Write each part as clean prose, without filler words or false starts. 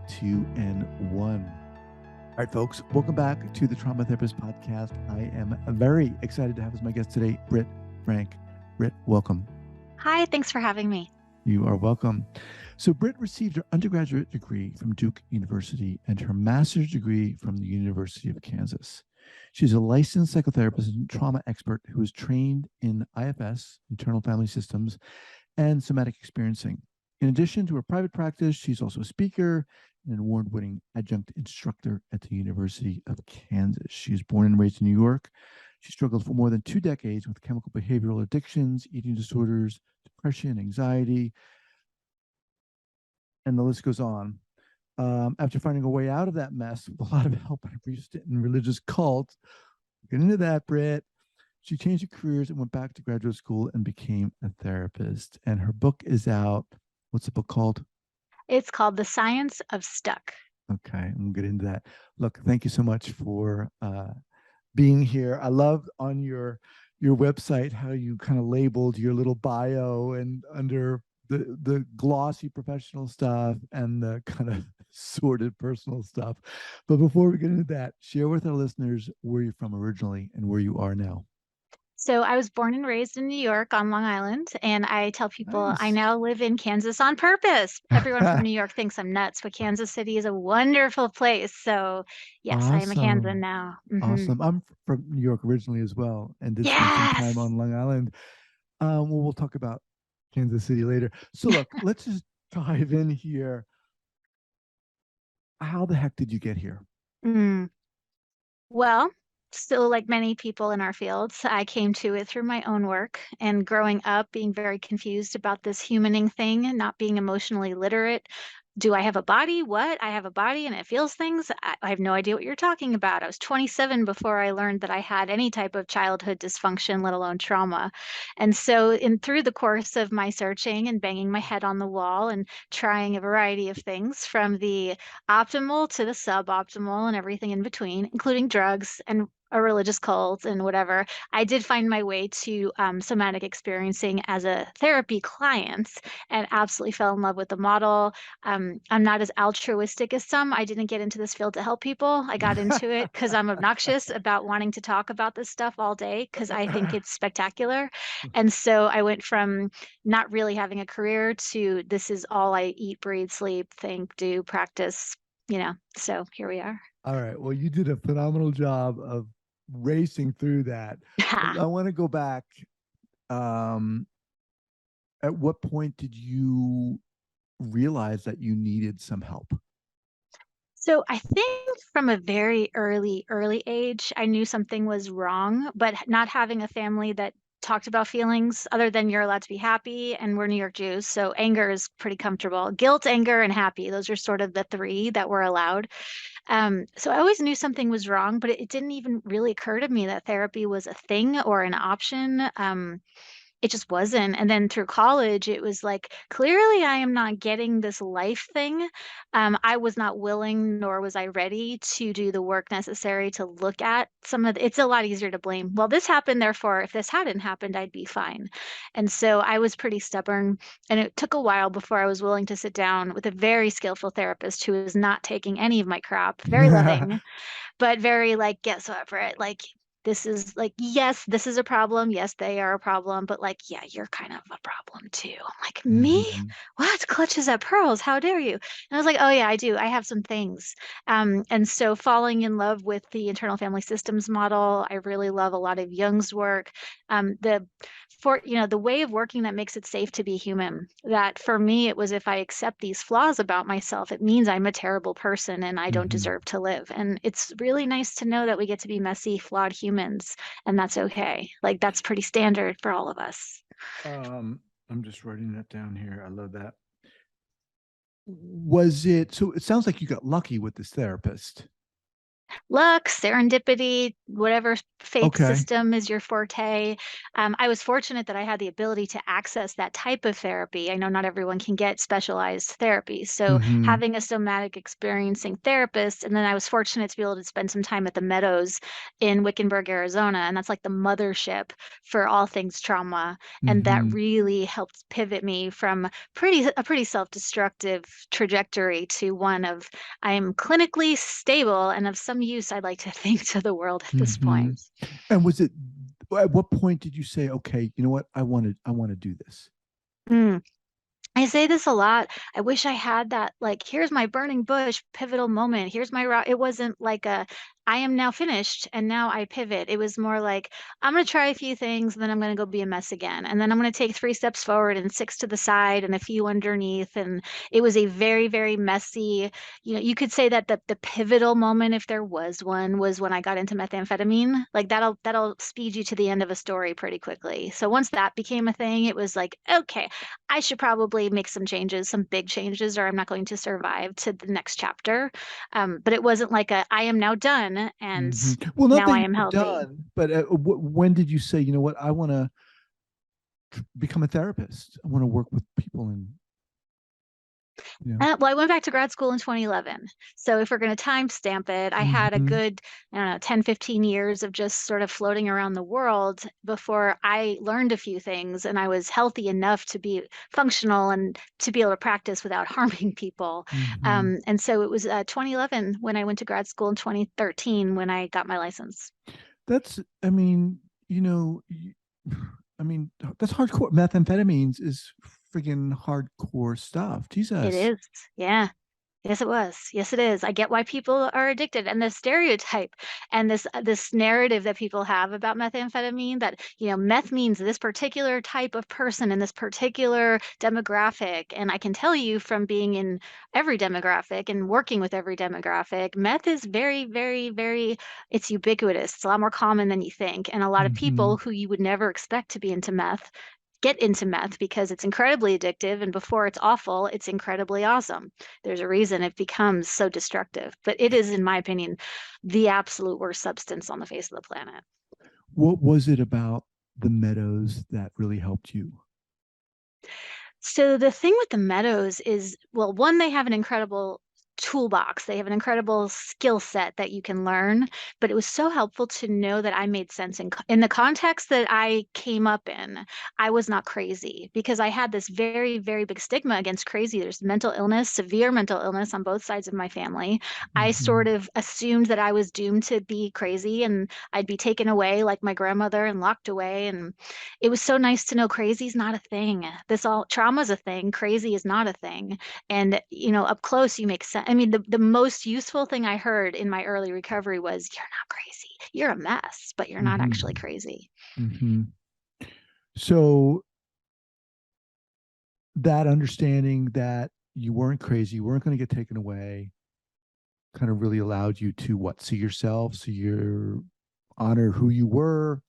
2, and 1. All right, folks, welcome back to the Trauma Therapist Podcast. I am very excited to have as my guest today, Britt Frank. Britt, welcome. Hi, thanks for having me. You are welcome. So Britt received her undergraduate degree from Duke University and her master's degree from the University of Kansas. She's a licensed psychotherapist and trauma expert who is trained in IFS, internal family systems, and somatic experiencing. In addition to her private practice, she's also a speaker and an award-winning adjunct instructor at the University of Kansas. She was born and raised in New York. She struggled for more than 2 decades with chemical behavioral addictions, eating disorders, depression, anxiety, and the list goes on. After finding a way out of that mess with a lot of help by a brief stint in religious cults, get into that, Britt. She changed her careers and went back to graduate school and became a therapist. And her book is out. What's the book called? It's called The Science of Stuck. Okay, and we'll get into that. Look, thank you so much for being here. I love on your website how you kind of labeled your little bio, and under the glossy professional stuff and the kind of sordid personal stuff. But before we get into that, share with our listeners where you're from originally and where you are now. So I was born and raised in New York on Long Island, and I tell people I Nice. now live in Kansas on purpose. Everyone from New York thinks I'm nuts, but Kansas City is a wonderful place. So yes, I am a Kansan Awesome. now. Awesome. I'm from New York originally as well, and did spend some time Yes. on Long Island. Well, we'll talk about Kansas City later. So look, let's just dive in here. How the heck did you get here? Well, still like many people in our fields, I came to it through my own work and growing up being very confused about this humaning thing and not being emotionally literate. Do I have a body? What? I have a body and it feels things? I have no idea what you're talking about. I was 27 before I learned that I had any type of childhood dysfunction, let alone trauma. And so, in through the course of my searching and banging my head on the wall and trying a variety of things from the optimal to the suboptimal and everything in between, including drugs and a religious cult and whatever, I did find my way to somatic experiencing as a therapy client and absolutely fell in love with the model. I'm not as altruistic as some. I didn't get into this field to help people. I got into it because I'm obnoxious about wanting to talk about this stuff all day because I think it's spectacular. And so I went from not really having a career to this is all I eat, breathe, sleep, think, do, practice, so here we are. All right. Well, you did a phenomenal job of racing through that. I want to go back. At what point did you realize that you needed some help? So I think from a very early age, I knew something was wrong, but not having a family that talked about feelings other than you're allowed to be happy, and we're New York Jews, so anger is pretty comfortable. Guilt, anger, and happy, those are sort of the three that were allowed. So I always knew something was wrong, but it didn't even really occur to me that therapy was a thing or an option. It just wasn't. And then through college, it was like, clearly I am not getting this life thing. I was not willing, nor was I ready to do the work necessary to look at some of it's a lot easier to blame. Well, this happened, therefore, if this hadn't happened, I'd be fine. And so I was pretty stubborn. And it took a while before I was willing to sit down with a very skillful therapist who was not taking any of my crap, very loving, but very like, guess what, Britt? Like, this is like, yes, this is a problem. Yes, they are a problem, but like, yeah, you're kind of a problem too. I'm like, me? Mhm. What? Clutches at pearls? How dare you? And I was like, oh yeah, I do. I have some things. And so falling in love with the internal family systems model, I really love a lot of Jung's work. The way of working that makes it safe to be human. That for me, it was if I accept these flaws about myself, it means I'm a terrible person and I don't Mhm. deserve to live. And it's really nice to know that we get to be messy, flawed humans, and that's okay. Like that's pretty standard for all of us. I'm just writing that down here. I love that. Was it so? It sounds like you got lucky with this therapist. Luck, serendipity, whatever faith Okay. system is your forte. I was fortunate that I had the ability to access that type of therapy. I know not everyone can get specialized therapy. So Mm-hmm. having a somatic experiencing therapist, and then I was fortunate to be able to spend some time at the Meadows in Wickenburg, Arizona, and that's like the mothership for all things trauma. And that Mm-hmm. really helped pivot me from a pretty self-destructive trajectory to one of I am clinically stable and of some use, I'd like to think, to the world at this Mm-hmm. point. And was it at what point did you say, okay, you know what, I want to do this? Mm. I say this a lot. I wish I had that, like, here's my burning bush pivotal moment. Here's my route. It wasn't like I am now finished and now I pivot. It was more like, I'm going to try a few things and then I'm going to go be a mess again. And then I'm going to take 3 steps forward and 6 to the side and a few underneath. And it was a very, very messy, you could say that the pivotal moment, if there was one, was when I got into methamphetamine. Like that'll speed you to the end of a story pretty quickly. So once that became a thing, it was like, okay, I should probably make some changes, some big changes, or I'm not going to survive to the next chapter. But it wasn't like I am now done and Mm-hmm. Well, not now that I you am were healthy. done, but when did you say, you know what, I want to become a therapist? I want to work with people and, you know. Well, I went back to grad school in 2011. So if we're going to timestamp it, I had a Mm-hmm. good, I don't know, 10, 15 years of just sort of floating around the world before I learned a few things and I was healthy enough to be functional and to be able to practice without harming people. Mm-hmm. And so it was 2011 when I went to grad school in 2013 when I got my license. That's, I mean, you know, I mean, that's hardcore. Methamphetamines is friggin' hardcore stuff. It Jesus. is. Yeah. Yes, it was. Yes, it is. I get why people are addicted, and the stereotype and this narrative that people have about methamphetamine that meth means this particular type of person in this particular demographic. And I can tell you from being in every demographic and working with every demographic, meth is very, very, very. It's ubiquitous. It's a lot more common than you think, and a lot of Mm-hmm. people who you would never expect to be into meth get into meth because it's incredibly addictive and before it's awful, it's incredibly awesome. There's a reason it becomes so destructive, but it is, in my opinion, the absolute worst substance on the face of the planet. What was it about the meadows that really helped you? So the thing with the Meadows is, well, one, they have an incredible toolbox. They have an incredible skill set that you can learn, but it was so helpful to know that I made sense in the context that I came up in. I was not crazy because I had this very, very big stigma against crazy. There's mental illness, severe mental illness on both sides of my family. I Mm-hmm. sort of assumed that I was doomed to be crazy and I'd be taken away like my grandmother and locked away. And it was so nice to know crazy's not a thing. This all trauma's a thing. Crazy is not a thing. And, up close, you make sense. I mean, the most useful thing I heard in my early recovery was, you're not crazy. You're a mess, but you're not actually Mm-hmm. crazy. Mm-hmm. So that understanding that you weren't crazy, you weren't going to get taken away, kind of really allowed you to what? See yourself, see your honor who you were,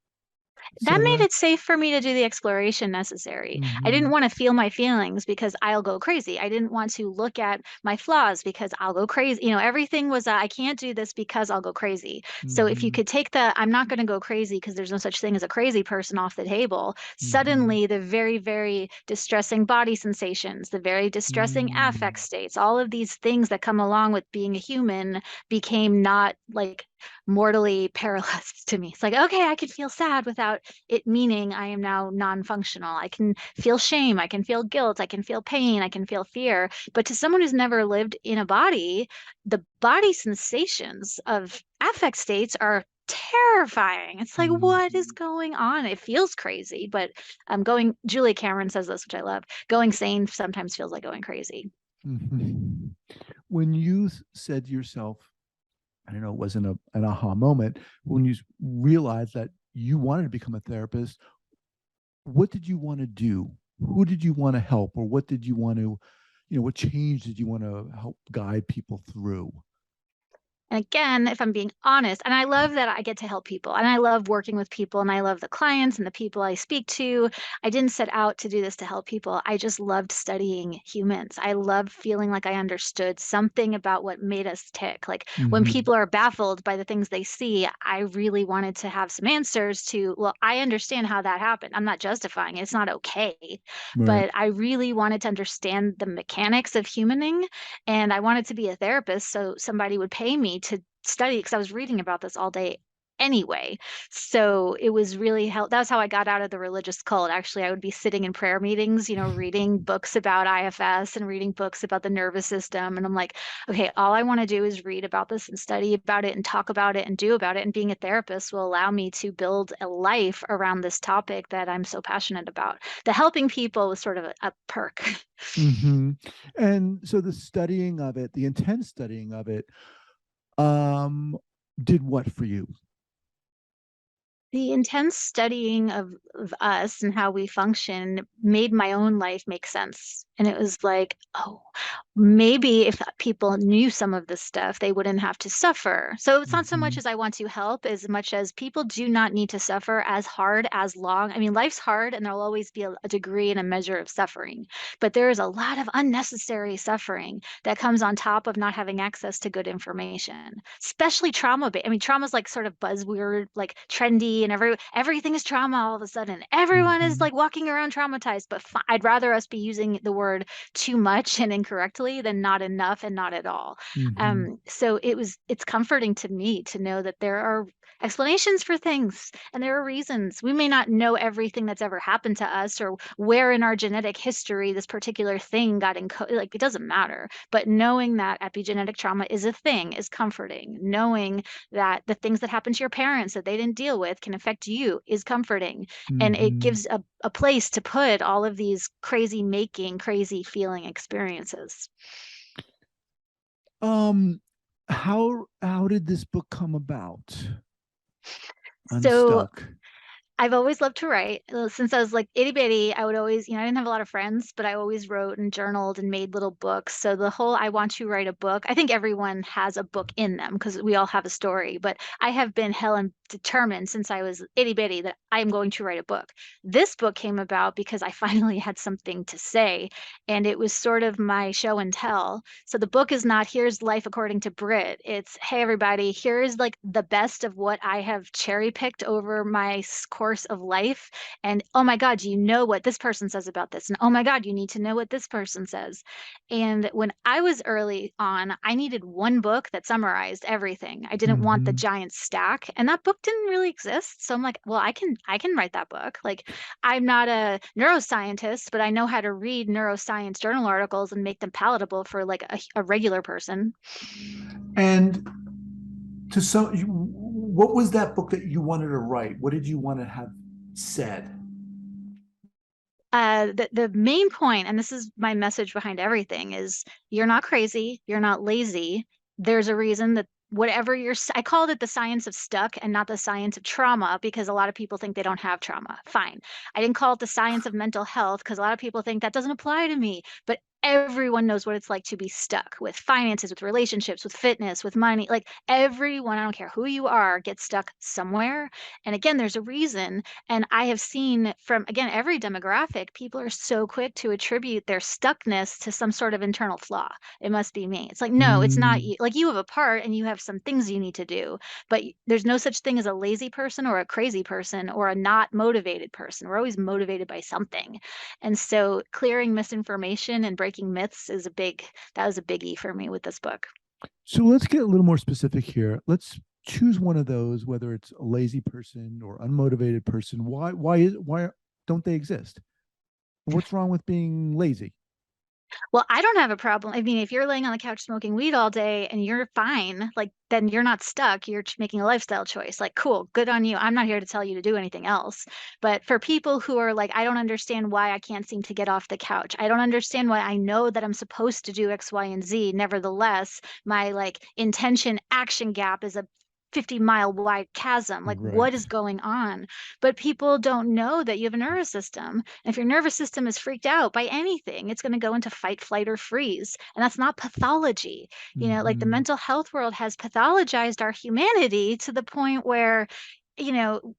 That made etc. it safe for me to do the exploration necessary. I Mm-hmm. didn't want to feel my feelings because I'll go crazy. I didn't want to look at my flaws because I'll go crazy. Everything was, I can't do this because I'll go crazy. So if you Mm-hmm. could take the, I'm not going to go crazy because there's no such thing as a crazy person off the table, Mm-hmm. suddenly the very, very distressing body sensations, the very distressing Mm-hmm. affect states, all of these things that come along with being a human became not like mortally perilous to me. It's like, okay, I can feel sad without it meaning I am now non-functional. I can feel shame, I can feel guilt, I can feel pain, I can feel fear. But to someone who's never lived in a body, the body sensations of affect states are terrifying. It's like, what is Mm-hmm. going on? It feels crazy, but Julie Cameron says this, which I love. Going sane sometimes feels like going crazy. Mm-hmm. When you said to yourself, I don't know, it wasn't an aha moment, when you realized that you wanted to become a therapist, what did you want to do? Who did you want to help? Or what did you want to, what change did you want to help guide people through? And again, if I'm being honest, and I love that I get to help people and I love working with people and I love the clients and the people I speak to. I didn't set out to do this to help people. I just loved studying humans. I loved feeling like I understood something about what made us tick. Like when Hmm. people are baffled by the things they see, I really wanted to have some answers to, well, I understand how that happened. I'm not justifying it. It's not okay. Right. But I really wanted to understand the mechanics of humaning, and I wanted to be a therapist, so somebody would pay me to study because I was reading about this all day anyway. So it was really help. That's how I got out of the religious cult. Actually, I would be sitting in prayer meetings, reading books about IFS and reading books about the nervous system. And I'm like, okay, all I want to do is read about this and study about it and talk about it and do about it. And being a therapist will allow me to build a life around this topic that I'm so passionate about. The helping people was sort of a perk. Hmm. And so the studying of it, the intense studying of it, um, did what for you? The intense studying of us and how we function made my own life make sense. And it was like, oh, maybe if people knew some of this stuff, they wouldn't have to suffer. So it's not so much Hmm. as I want to help, as much as people do not need to suffer as hard, as long. I mean, life's hard and there'll always be a degree and a measure of suffering, but there is a lot of unnecessary suffering that comes on top of not having access to good information, especially trauma. I mean, trauma is like sort of buzzword, like trendy, and everything is trauma all of a sudden. Everyone is Hmm. like walking around traumatized, but I'd rather us be using the word too much and incorrectly than not enough and not at all. Hmm. So it's comforting to me to know that there are explanations for things and there are reasons. We may not know everything that's ever happened to us or where in our genetic history this particular thing got encoded. Like it doesn't matter. But knowing that epigenetic trauma is a thing is comforting. Knowing that the things that happen to your parents that they didn't deal with can affect you is comforting. And it Hmm. gives a place to put all of these crazy making, crazy feeling experiences. Um, how did this book come about? So Unstuck. I've always loved to write. Since I was like itty bitty, I would always, I didn't have a lot of friends, but I always wrote and journaled and made little books. So the whole I want to write a book, I think everyone has a book in them because we all have a story. But I have been hell and determined since I was itty bitty that I am going to write a book. This book came about because I finally had something to say, and it was sort of my show and tell. So the book is not here's life according to Britt. It's hey everybody, here's like the best of what I have cherry picked over my course of life. And oh my God, do you know what this person says about this? And oh my God, you need to know what this person says. And when I was early on, I needed one book that summarized everything. I didn't want the Hmm. giant stack, and that book didn't really exist. So I'm like, well, I can write that book. Like I'm not a neuroscientist, but I know how to read neuroscience journal articles and make them palatable for like a regular person. And to some, what was that book that you wanted to write? What did you want to have said? The main point, and this is my message behind everything, is you're not crazy, you're not lazy. There's a reason that whatever I called it the science of stuck and not the science of trauma because a lot of people think they don't have trauma. Fine. I didn't call it the science of mental health because a lot of people think that doesn't apply to me. But everyone knows what it's like to be stuck with finances, with relationships, with fitness, with money. Like everyone, I don't care who you are, gets stuck somewhere. And again, there's a reason. And I have seen from, again, every demographic, people are so quick to attribute their stuckness to some sort of internal flaw. It must be me. It's like, no, it's not Mm, you. Like you have a part and you have some things you need to do, but there's no such thing as a lazy person or a crazy person or a not motivated person. We're always motivated by something. And so clearing misinformation and breaking myths that was a biggie for me with this book. so let's get a little more specific here. Let's choose one of those, whether it's a lazy person or unmotivated person. Why don't they exist? What's wrong with being lazy? Well, I don't have a problem. I mean, if you're laying on the couch smoking weed all day and you're fine, like then you're not stuck. You're making a lifestyle choice. Like, cool, good on you. I'm not here to tell you to do anything else. But for people who are like, I don't understand why I can't seem to get off the couch. I don't understand why I know that I'm supposed to do X, Y, and Z. Nevertheless, my like intention action gap is a 50-mile wide chasm. Like, what is Right. going on? But people don't know that you have a nervous system. And if your nervous system is freaked out by anything, it's going to go into fight, flight, or freeze. And that's not pathology. Like the Hmm. mental health world has pathologized our humanity to the point where, you know,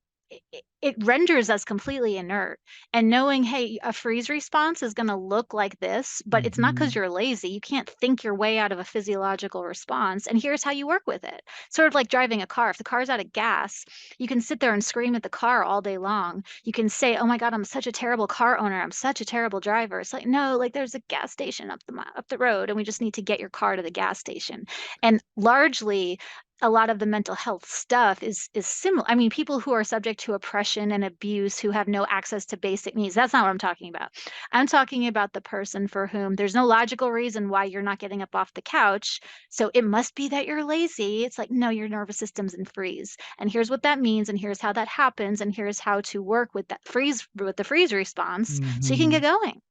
it renders us completely inert. And knowing, hey, a freeze response is going to look like this, but it's not because Hmm. you're lazy. You can't think your way out of a physiological response. And here's how you work with it. Sort of like driving a car. If the car's out of gas, you can sit there and scream at the car all day long. You can say, oh my God, I'm such a terrible car owner. I'm such a terrible driver. It's like, no, like there's a gas station up the road, and we just need to get your car to the gas station. And largely, a lot of the mental health stuff is similar. I mean, people who are subject to oppression and abuse, who have no access to basic needs, that's not what I'm talking about. I'm talking about the person for whom there's no logical reason why you're not getting up off the couch. So it must be that you're lazy. It's like, no, your nervous system's in freeze. And here's what that means, and here's how that happens, and here's how to work with that freeze, with the freeze response so you can Hmm. get going.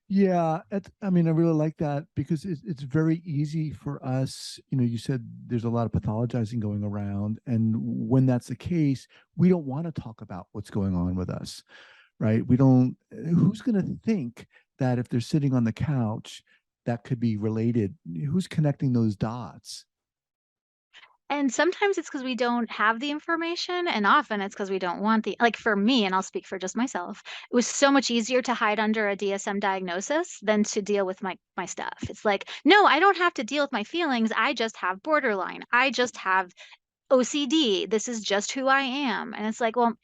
Yeah, I mean, I really like that because it's very easy for us. You said there's a lot of pathologizing going around, and when that's the case, we don't want to talk about what's going on with us, right? We don't. Who's going to think that if they're sitting on the couch, that could be related? Who's connecting those dots? And sometimes it's because we don't have the information, and often it's because we don't want like for me, and I'll speak for just myself, it was so much easier to hide under a DSM diagnosis than to deal with my stuff. It's like, no, I don't have to deal with my feelings. I just have borderline. I just have OCD. This is just who I am. And it's like, well,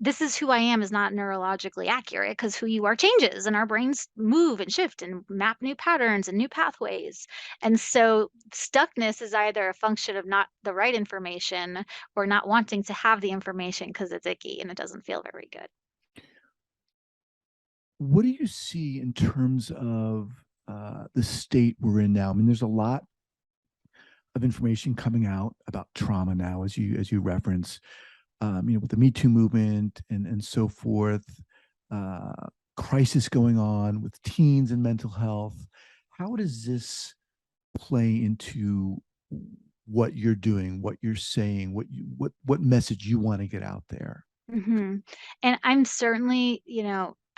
this is who I am is not neurologically accurate because who you are changes and our brains move and shift and map new patterns and new pathways. And so stuckness is either a function of not the right information or not wanting to have the information because it's icky and it doesn't feel very good. What do you see in terms of the state we're in now? I mean, there's a lot of information coming out about trauma now, as you reference, with the Me Too movement and so forth, uh, crisis going on with teens and mental health. How does this play into what you're doing, what you're saying, what message you want to get out there? hmm And I'm certainly,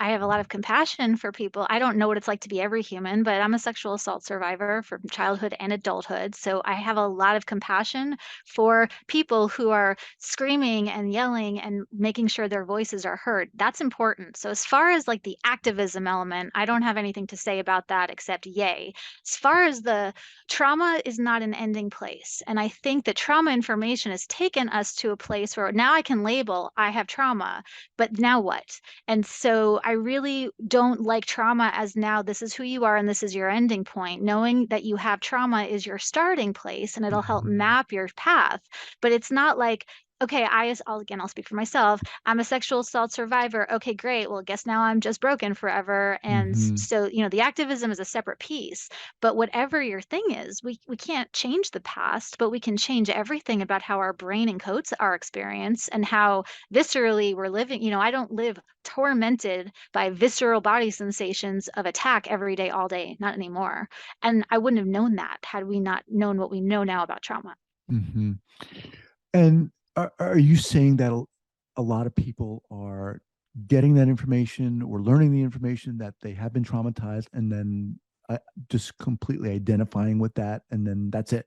I have a lot of compassion for people. I don't know what it's like to be every human, but I'm a sexual assault survivor from childhood and adulthood. So I have a lot of compassion for people who are screaming and yelling and making sure their voices are heard. That's important. So as far as like the activism element, I don't have anything to say about that except yay. As far as the trauma is not an ending place. And I think that trauma information has taken us to a place where now I can label, I have trauma, but now what? And so I really don't like trauma as now this is who you are and this is your ending point. Knowing that you have trauma is your starting place and it'll help Mhm. map your path. But it's not like, okay, I'll speak for myself. I'm a sexual assault survivor. Okay, great. Well, guess now I'm just broken forever. And Mhm. so, the activism is a separate piece. But whatever your thing is, we can't change the past, but we can change everything about how our brain encodes our experience and how viscerally we're living. I don't live tormented by visceral body sensations of attack every day, all day, not anymore. And I wouldn't have known that had we not known what we know now about trauma. Mhm. And are you saying that a lot of people are getting that information or learning the information that they have been traumatized and then uh, just completely identifying with that and then that's it?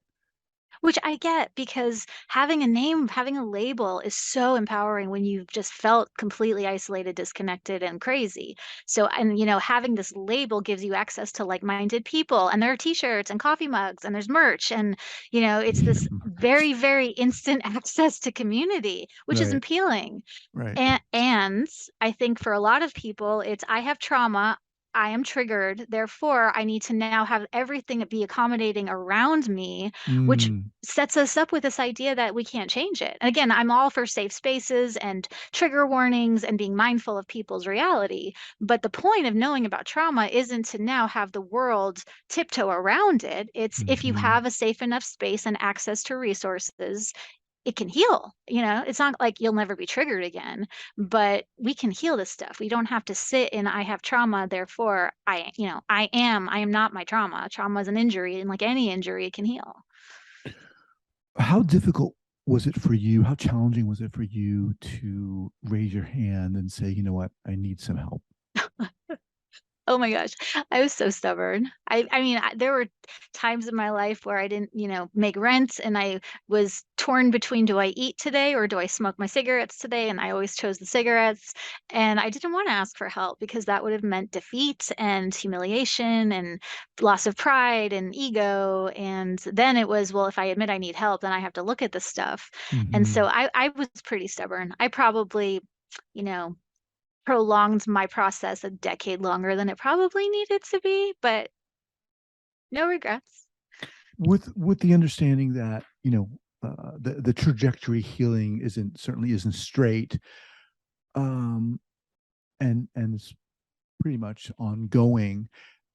Which I get because having a name, having a label is so empowering when you've just felt completely isolated, disconnected, and crazy. So, and having this label gives you access to like-minded people, and there are t-shirts and coffee mugs, and there's merch, and it's this very, very instant access to community, which is Right, appealing. right. And I think for a lot of people, it's I have trauma. I am triggered. Therefore, I need to now have everything be accommodating around me, which Mm, sets us up with this idea that we can't change it. And again, I'm all for safe spaces and trigger warnings and being mindful of people's reality. But the point of knowing about trauma isn't to now have the world tiptoe around it. It's if you mhm. have a safe enough space and access to resources, it can heal. It's not like you'll never be triggered again, but we can heal this stuff. We don't have to sit in I have trauma, therefore I am not my trauma. Trauma is an injury, and like any injury, it can heal. How difficult was it for you? How challenging was it for you to raise your hand and say, you know what, I need some help? Oh my gosh, I was so stubborn. I mean, there were times in my life where I didn't, make rent, and I was torn between, do I eat today or do I smoke my cigarettes today? And I always chose the cigarettes. And I didn't want to ask for help because that would have meant defeat and humiliation and loss of pride and ego. And then it was, well, if I admit I need help, then I have to look at this stuff. And Mm-hmm. so I was pretty stubborn. I probably, you know, prolonged my process a decade longer than it probably needed to be, but no regrets. With the understanding that the trajectory healing isn't straight, um, and it's pretty much ongoing.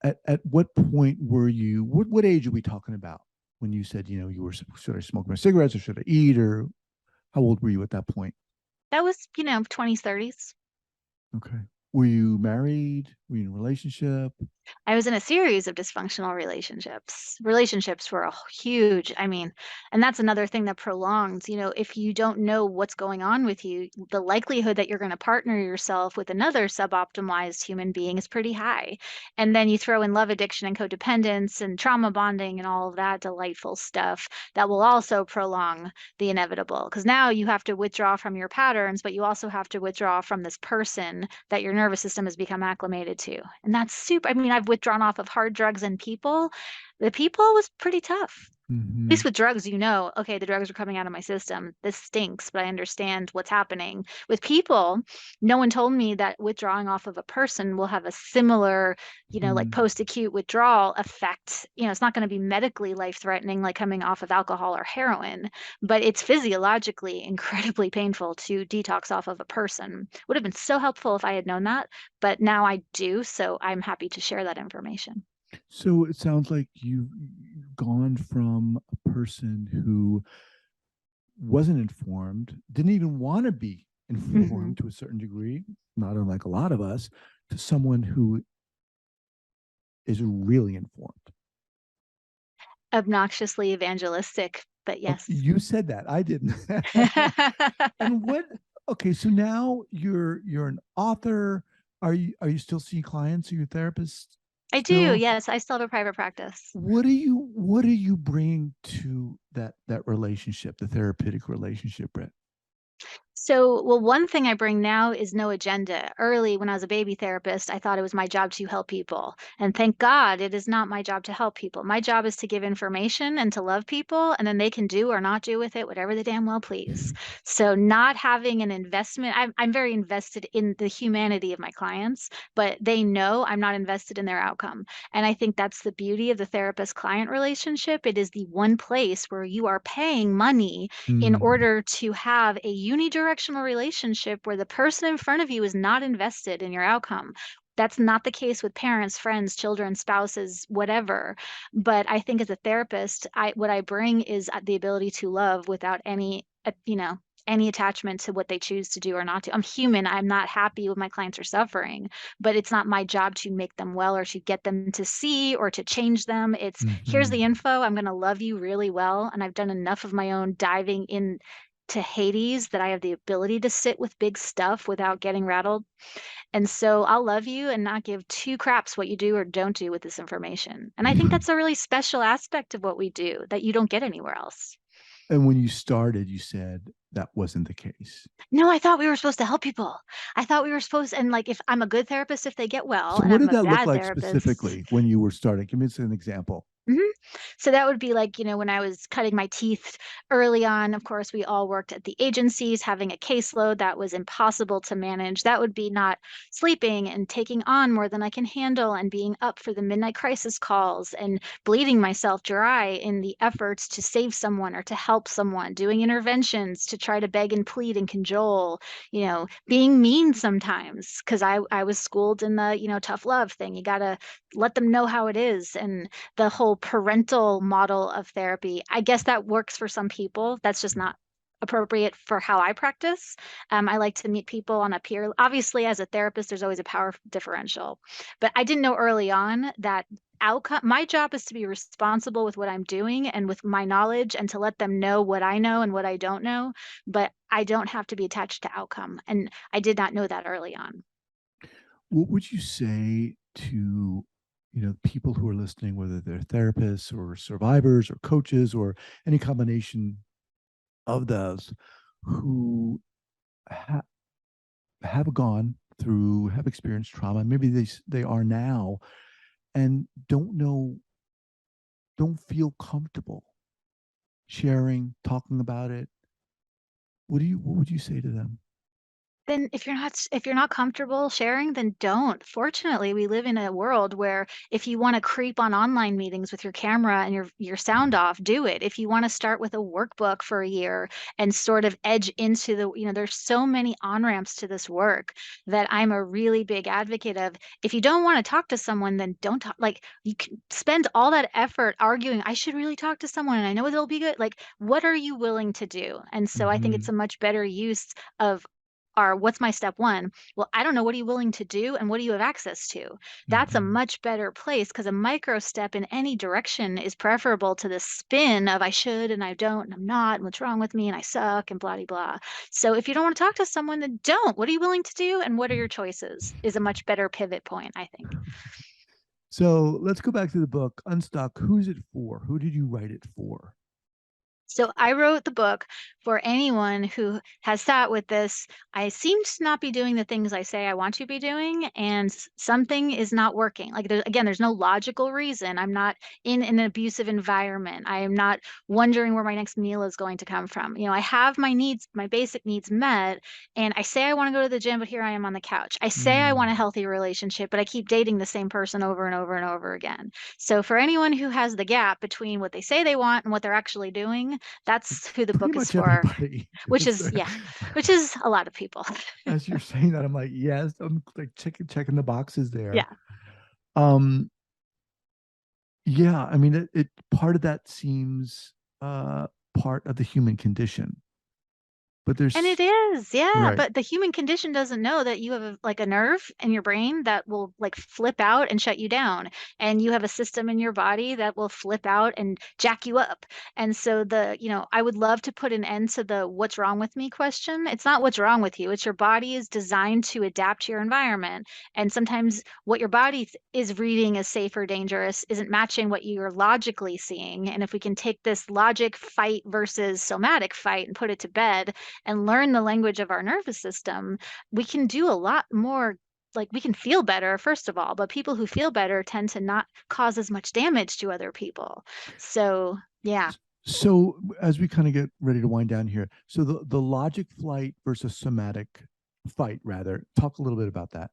At what point were you? What age are we talking about when you said you were, should I smoke my cigarettes or should I eat, or how old were you at that point? That was, 20s, 30s. Okay. Were you married? Were you in a relationship? I was in a series of dysfunctional relationships. Relationships were a huge, I mean, and that's another thing that prolongs, if you don't know what's going on with you, the likelihood that you're going to partner yourself with another suboptimized human being is pretty high. And then you throw in love addiction and codependence and trauma bonding and all of that delightful stuff that will also prolong the inevitable. Because now you have to withdraw from your patterns, but you also have to withdraw from this person that your nervous system has become acclimated to. And that's super. I mean, I've withdrawn off of hard drugs and people. The people was pretty tough. At Mm-hmm. least with drugs, okay, the drugs are coming out of my system. This stinks, but I understand what's happening. With people, no one told me that withdrawing off of a person will have a similar, like Mm-hmm. post-acute withdrawal effect. It's not going to be medically life-threatening like coming off of alcohol or heroin, but it's physiologically incredibly painful to detox off of a person. Would have been so helpful if I had known that, but now I do, so I'm happy to share that information. So it sounds like you've gone from a person who wasn't informed, didn't even want to be Hmm. informed to a certain degree, not unlike a lot of us, to someone who is really informed. Obnoxiously evangelistic, but Okay, yes. you said that. I didn't. And what? Okay, so now you're an author. Are you still seeing clients? Are you a therapist I do, still? yes. I still have a private practice. What do you bring to that relationship, the therapeutic relationship, Brett? So, well, one thing I bring now is no agenda. Early, when I was a baby therapist, I thought it was my job to help people. And thank God it is not my job to help people. My job is to give information and to love people, and then they can do or not do with it whatever they damn well please. So, not having an investment, I'm very invested in the humanity of my clients, but they know I'm not invested in their outcome. And I think that's the beauty of the therapist client relationship. It is the one place where you are paying money in Mm, order to have a unidirectional relationship where the person in front of you is not invested in your outcome. That's not the case with parents, friends, children, spouses, whatever. But I think as a therapist, what I bring is the ability to love without any attachment to what they choose to do or not to. I'm human. I'm not happy when my clients are suffering, but it's not my job to make them well or to get them to see or to change them. It's here's mhm, the info. I'm going to love you really well. And I've done enough of my own diving in to Hades that I have the ability to sit with big stuff without getting rattled. And so I'll love you and not give two craps what you do or don't do with this information. And I think mhm. that's a really special aspect of what we do that you don't get anywhere else. And when you started, you said that wasn't the case. No, I thought we were supposed to help people. I thought we were supposed, and like if I'm a good therapist, if they get well, So and what I'm did a that look bad like therapist. specifically when you were starting? Give me an example. Mhm. So that would be like, when I was cutting my teeth early on, of course, we all worked at the agencies, having a caseload that was impossible to manage. That would be not sleeping and taking on more than I can handle and being up for the midnight crisis calls and bleeding myself dry in the efforts to save someone or to help someone, doing interventions to try to beg and plead and cajole, being mean sometimes because I was schooled in the, tough love thing. You gotta let them know how it is. And the whole parental model of therapy. I guess that works for some people. That's just not appropriate for how I practice. I like to meet people on a peer. Obviously, as a therapist, there's always a power differential, but I didn't know early on that outcome. My job is to be responsible with what I'm doing and with my knowledge and to let them know what I know and what I don't know, but I don't have to be attached to outcome. And I did not know that early on. What would you say to, people who are listening, whether they're therapists or survivors or coaches or any combination of those, who ha- have gone through, have experienced trauma, maybe they are now, and don't feel comfortable sharing, talking about it? What would you say to them? Then if you're not comfortable sharing, then don't. Fortunately, we live in a world where if you want to creep on online meetings with your camera and your sound off, do it. If you want to start with a workbook for a year and sort of edge into there's so many on-ramps to this work that I'm a really big advocate of. If you don't want to talk to someone, then don't talk. Like you can spend all that effort arguing, I should really talk to someone and I know it'll be good. Like, what are you willing to do? And so I think it's Hmm. a much better use of are what's my step one? Well, I don't know. What are you willing to do? And what do you have access to? That's a Hmm. much better place because a micro step in any direction is preferable to the spin of I should and I don't and I'm not and what's wrong with me and I suck and blah, blah, blah. So if you don't want to talk to someone, then don't. What are you willing to do? And what are your choices is a much better pivot point, I think. So let's go back to the book, Unstuck. Who's it for? Who did you write it for? So I wrote the book for anyone who has sat with this. I seem to not be doing the things I say I want to be doing, and something is not working. Like again, there's no logical reason. I'm not in an abusive environment. I am not wondering where my next meal is going to come from. I have my needs, my basic needs met, and I say I want to go to the gym, but here I am on the couch. I say I want a Mm. healthy relationship, but I keep dating the same person over and over and over again. So for anyone who has the gap between what they say they want and what they're actually doing, that's who the Pretty book is much for, everybody. which It's is, yeah, which is a lot of people. as you're saying that, I'm like, yes, I'm like checking the boxes there. Yeah. Um, yeah, I mean, it part of that seems uh part of the human condition, but And it there's is, yeah. right. But the human condition doesn't know that you have like a nerve in your brain that will like flip out and shut you down. And you have a system in your body that will flip out and jack you up. And so I would love to put an end to the what's wrong with me question. It's not what's wrong with you. It's your body is designed to adapt to your environment. And sometimes what your body is reading as safe or dangerous isn't matching what you're logically seeing. And if we can take this logic fight versus somatic fight and put it to bed, and learn the language of our nervous system, we can do a lot more. Like we can feel better, first of all, but people who feel better tend to not cause as much damage to other people. So, yeah. So as we kind of get ready to wind down here, so the logic flight versus somatic fight, rather, talk a little bit about that.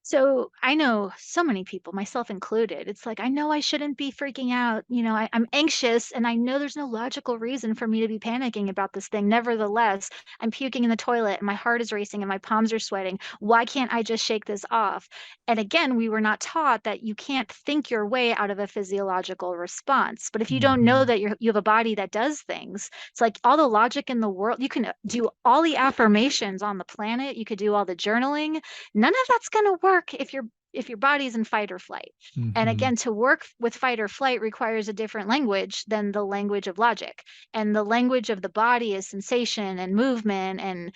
So I know so many people, myself included. It's like, I know I shouldn't be freaking out. I'm anxious and I know there's no logical reason for me to be panicking about this thing. Nevertheless, I'm puking in the toilet and my heart is racing and my palms are sweating. Why can't I just shake this off? And again, we were not taught that you can't think your way out of a physiological response. But if you don't know Hmm. that you have a body that does things, it's like all the logic in the world. You can do all the affirmations on the planet. You could do all the journaling. None of that's going to work if your body's in fight or flight. And Hmm. again, to work with fight or flight requires a different language than the language of logic. And the language of the body is sensation and movement and,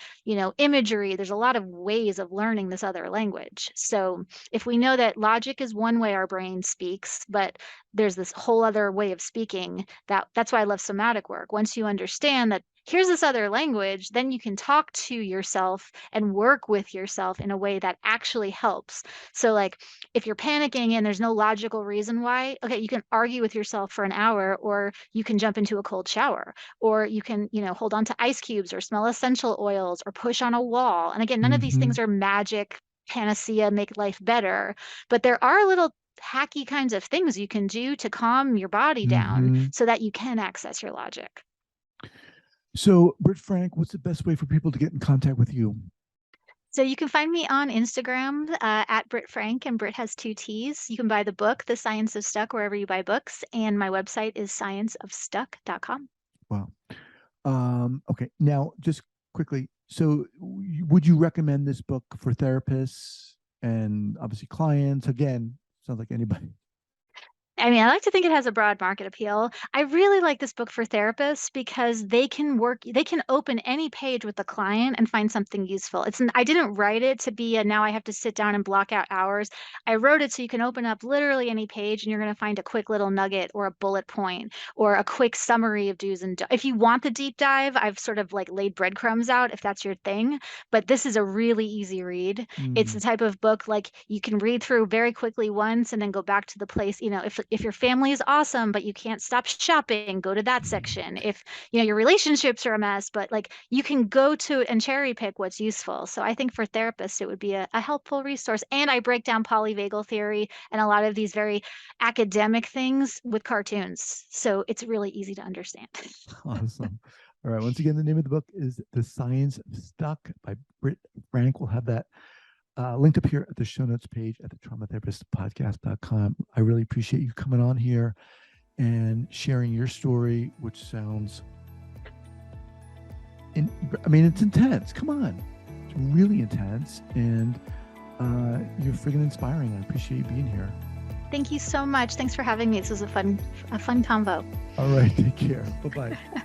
imagery. There's a lot of ways of learning this other language. So if we know that logic is one way our brain speaks, but there's this whole other way of speaking, that's why I love somatic work. Once you understand that here's this other language, then you can talk to yourself and work with yourself in a way that actually helps. So, like, if you're panicking and there's no logical reason why, okay, you can argue with yourself for an hour, or you can jump into a cold shower, or you can, hold on to ice cubes or smell essential oils or push on a wall. And again, none of these Hmm. things are magic, panacea, make life better, but there are little hacky kinds of things you can do to calm your body down Hmm. so that you can access your logic. So, Britt Frank, what's the best way for people to get in contact with you? So you can find me on Instagram at Britt Frank, and Britt has two T's. You can buy the book, The Science of Stuck, wherever you buy books, and my website is scienceofstuck.com. Wow. Okay. Now, just quickly. So, would you recommend this book for therapists and obviously clients? Again, sounds like anybody. I mean, I like to think it has a broad market appeal. I really like this book for therapists because they can open any page with the client and find something useful. I didn't write it to be a now I have to sit down and block out hours. I wrote it so you can open up literally any page and you're going to find a quick little nugget or a bullet point or a quick summary of do's and don'ts. If you want the deep dive, I've sort of like laid breadcrumbs out if that's your thing, but this is a really easy read. It's the Mm, type of book like you can read through very quickly once and then go back to the place, if your family is awesome but you can't stop shopping, go to that section. If, your relationships are a mess, but like you can go to and cherry pick what's useful. So I think for therapists it would be a helpful resource. And I break down polyvagal theory and a lot of these very academic things with cartoons. So it's really easy to understand. awesome. All right. Once again, the name of the book is The Science of Stuck by Britt Frank. We'll have that linked up here at the show notes page at the traumatherapistpodcast.com. I really appreciate you coming on here and sharing your story, which sounds, it's intense. Come on. It's really intense. And you're friggin' inspiring. I appreciate you being here. Thank you so much. Thanks for having me. This was a fun convo. All right. Take care. Bye-bye.